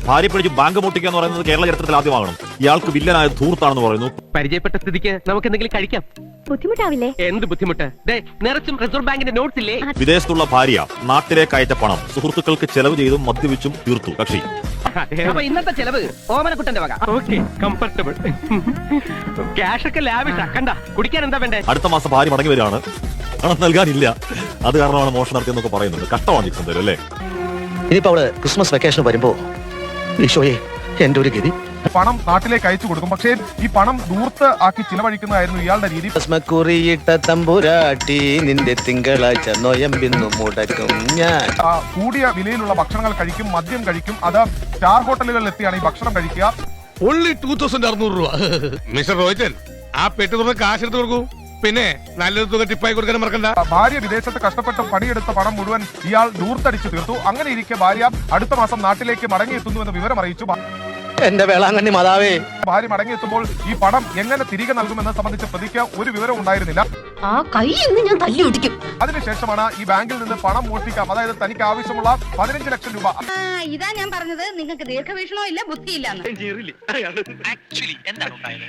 ഭാര്യ പിടിച്ച് ബാങ്ക് പൊട്ടിക്കുക എന്ന് പറയുന്നത് കേരള ചരിത്രത്തിൽ ആദ്യമാകണം. ഇയാൾക്ക് വില്ലനായ ധൂർത്താണെന്ന് പറയുന്നു. പരിചയപ്പെട്ട സ്ഥിതിക്ക് നമുക്ക് എന്തെങ്കിലും കഴിക്കാം. ബുദ്ധിമുട്ടാവില്ലേ? എന്ത് ബുദ്ധിമുട്ട്? നിറച്ചും റിസർവ് ബാങ്കിന്റെ നോട്ട്സ് ഇല്ലേ? വിദേശത്തുള്ള ഭാര്യ നാട്ടിലേക്ക് അയച്ച പണം സുഹൃത്തുക്കൾക്ക് ചെലവ് ചെയ്തും മദ്യപിച്ചും തീർത്തു കക്ഷി. അപ്പൊ ഇന്നത്തെ ചെലവ് ഓമനക്കുട്ടന്റെ വക. Okay, comfortable. ക്യാഷ് ഒക്കെ ലാവിഷാ. കണ്ട കുടിക്കാൻ എന്താ വേണ്ടേ? അടുത്ത മാസം ഭാര്യ മടങ്ങി വരികയാണ്. പണം നൽകാനില്ല, അത് കാരണമാണ് മോഷണം നടത്തിയെന്നൊക്കെ പറയുന്നുണ്ട്. കഷ്ടമാണ് ജിക്സൺ തരും അല്ലേ? ഇനിയിപ്പോ അവള് ക്രിസ്മസ് വെക്കേഷൻ വരുമ്പോ ഈശോയെ എന്റെ ഒരു ഗതി. പണം നാട്ടിലേക്ക് അയച്ചു കൊടുക്കും. പക്ഷേ ഈ പണം ദൂർത്ത് ആക്കി ചിലവഴിക്കുന്നതായിരുന്നു ഇയാളുടെ രീതി. കുറിയിട്ട തമ്പുരാട്ടി നിന്റെ തിങ്കളാഴ്ച നോയമ്പിന്നു മുടക്കും ഞാൻ. കൂടിയ വിലയിലുള്ള ഭക്ഷണങ്ങൾ കഴിക്കും, മദ്യം കഴിക്കും. അത് സ്റ്റാർ ഹോട്ടലുകളിൽ എത്തിയാണ് ഈ ഭക്ഷണം കഴിക്കുക. ഓൺലി 2600 രൂപ. മിസ്റ്റർ റോഹിതൻ, ആ പെട്ടി തുറന്ന് കാശ് എടുത്ത് കൊടുക്കൂ. പിന്നെ നല്ലൊരു തുക ടിപ്പായി കൊടുക്കാൻ മറക്കണ്ട. ഭാര്യ വിദേശത്ത് കഷ്ടപ്പെട്ട് പണിയെടുത്ത പണം മുഴുവൻ ഇയാൾ ദൂർത്തടിച്ചു തീർത്തു. അങ്ങനെ ഇരിക്കെ ഭാര്യ അടുത്ത മാസം നാട്ടിലേക്ക് മടങ്ങിയെത്തുന്നുവെന്ന് വിവരം അറിയിച്ചു. എന്റെ വേളാങ്കണ്ണി മാതാവേ. ഭാര്യ മടങ്ങിയെത്തുമ്പോൾ ഈ പണം എങ്ങനെ തിരികെ നൽകുമെന്ന് സംബന്ധിച്ച് പ്രതിക്ക് ഒരു വിവരം ഉണ്ടായിരുന്നില്ല. ആ കൈ ഞാൻ തല്ലി ഒടിക്കും. അതിനുശേഷമാണ് ഈ ബാങ്കിൽ നിന്ന് പണം മോഷ്ടിക്കാം, അതായത് തനിക്ക് ആവശ്യമുള്ള 15 ലക്ഷം രൂപ. ഇതാ ഞാൻ പറഞ്ഞത്, നിങ്ങൾക്ക് ദീർഘവീക്ഷണോ ഇല്ല, ബുദ്ധിയില്ല. ആക്ച്വലി എന്താണ് ഉണ്ടായത്?